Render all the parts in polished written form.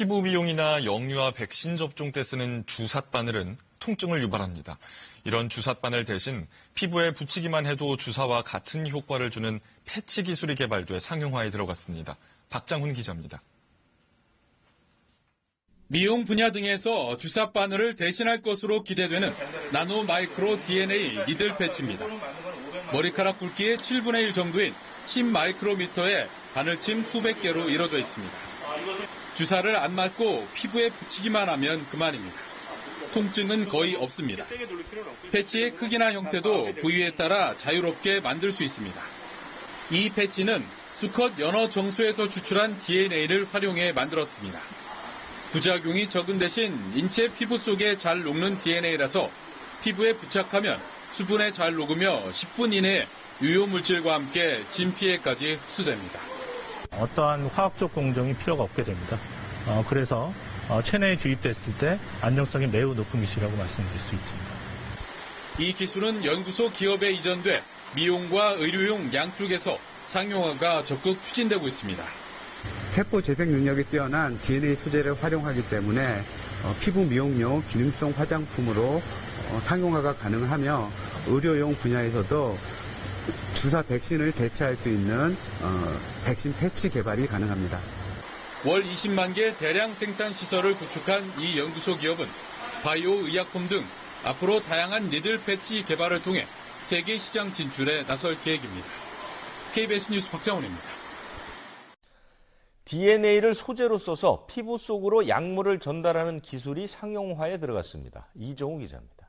피부 미용이나 영유아 백신 접종 때 쓰는 주삿바늘은 통증을 유발합니다. 이런 주삿바늘 대신 피부에 붙이기만 해도 주사와 같은 효과를 주는 패치 기술이 개발돼 상용화에 들어갔습니다. 박장훈 기자입니다. 미용 분야 등에서 주삿바늘을 대신할 것으로 기대되는 나노 마이크로 DNA 니들 패치입니다. 머리카락 굵기의 7분의 1 정도인 10마이크로미터의 바늘침 수백 개로 이루어져 있습니다. 주사를 안 맞고 피부에 붙이기만 하면 그만입니다. 통증은 거의 없습니다. 패치의 크기나 형태도 부위에 따라 자유롭게 만들 수 있습니다. 이 패치는 수컷 연어 정수에서 추출한 DNA를 활용해 만들었습니다. 부작용이 적은 대신 인체 피부 속에 잘 녹는 DNA라서 피부에 부착하면 수분에 잘 녹으며 10분 이내에 유효물질과 함께 진 피해까지 흡수됩니다. 어떠한 화학적 공정이 필요가 없게 됩니다. 그래서 체내에 주입됐을 때 안정성이 매우 높은 기술이라고 말씀드릴 수 있습니다. 이 기술은 연구소 기업에 이전돼 미용과 의료용 양쪽에서 상용화가 적극 추진되고 있습니다. 세포 재생 능력이 뛰어난 DNA 소재를 활용하기 때문에 피부 미용용 기능성 화장품으로 상용화가 가능하며 의료용 분야에서도 주사 백신을 대체할 수 있는 백신 패치 개발이 가능합니다. 월 20만 개 대량 생산 시설을 구축한 이 연구소 기업은 바이오 의약품 등 앞으로 다양한 니들 패치 개발을 통해 세계 시장 진출에 나설 계획입니다. KBS 뉴스 박장훈입니다. DNA를 소재로 써서 피부 속으로 약물을 전달하는 기술이 상용화에 들어갔습니다. 이정우 기자입니다.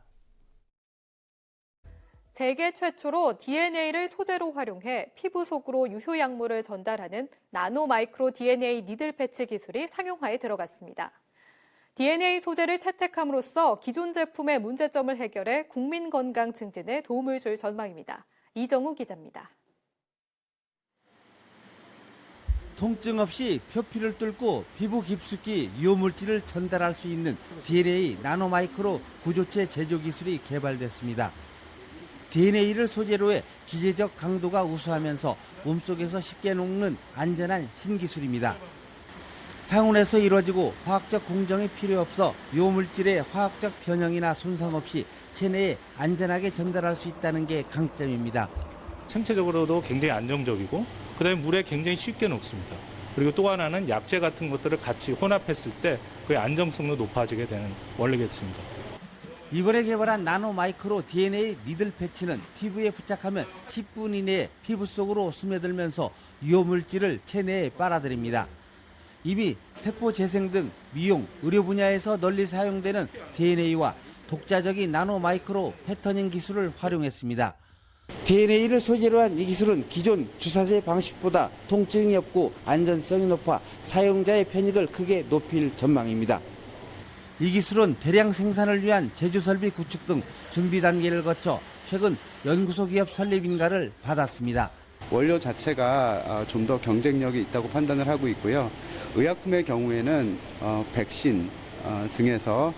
세계 최초로 DNA를 소재로 활용해 피부 속으로 유효 약물을 전달하는 나노 마이크로 DNA 니들 패치 기술이 상용화에 들어갔습니다. DNA 소재를 채택함으로써 기존 제품의 문제점을 해결해 국민 건강 증진에 도움을 줄 전망입니다. 이정우 기자입니다. 통증 없이 표피를 뚫고 피부 깊숙이 유효물질을 전달할 수 있는 DNA 나노마이크로 구조체 제조 기술이 개발됐습니다. DNA를 소재로 해 기계적 강도가 우수하면서 몸속에서 쉽게 녹는 안전한 신기술입니다. 상온에서 이루어지고 화학적 공정이 필요 없어 유효물질의 화학적 변형이나 손상 없이 체내에 안전하게 전달할 수 있다는 게 강점입니다. 생체적으로도 굉장히 안정적이고 그다음에 물에 굉장히 쉽게 녹습니다. 그리고 또 하나는 약재 같은 것들을 같이 혼합했을 때 그의 안정성도 높아지게 되는 원리겠습니다. 이번에 개발한 나노 마이크로 DNA 니들 패치는 피부에 부착하면 10분 이내에 피부 속으로 스며들면서 유효물질을 체내에 빨아들입니다. 이미 세포 재생 등 미용, 의료 분야에서 널리 사용되는 DNA와 독자적인 나노 마이크로 패터닝 기술을 활용했습니다. DNA를 소재로 한 이 기술은 기존 주사제 방식보다 통증이 없고 안전성이 높아 사용자의 편익을 크게 높일 전망입니다. 이 기술은 대량 생산을 위한 제조설비 구축 등 준비 단계를 거쳐 최근 연구소 기업 설립 인가를 받았습니다. 원료 자체가 좀 더 경쟁력이 있다고 판단을 하고 있고요. 의약품의 경우에는 백신 등에서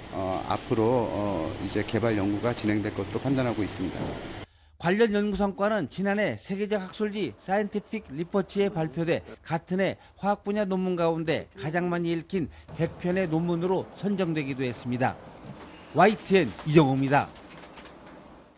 앞으로 이제 개발 연구가 진행될 것으로 판단하고 있습니다. 관련 연구 성과는 지난해 세계적 학술지 사이언티픽 리퍼치에 발표돼 같은 해 화학 분야 논문 가운데 가장 많이 읽힌 100편의 논문으로 선정되기도 했습니다. YTN 이정우입니다.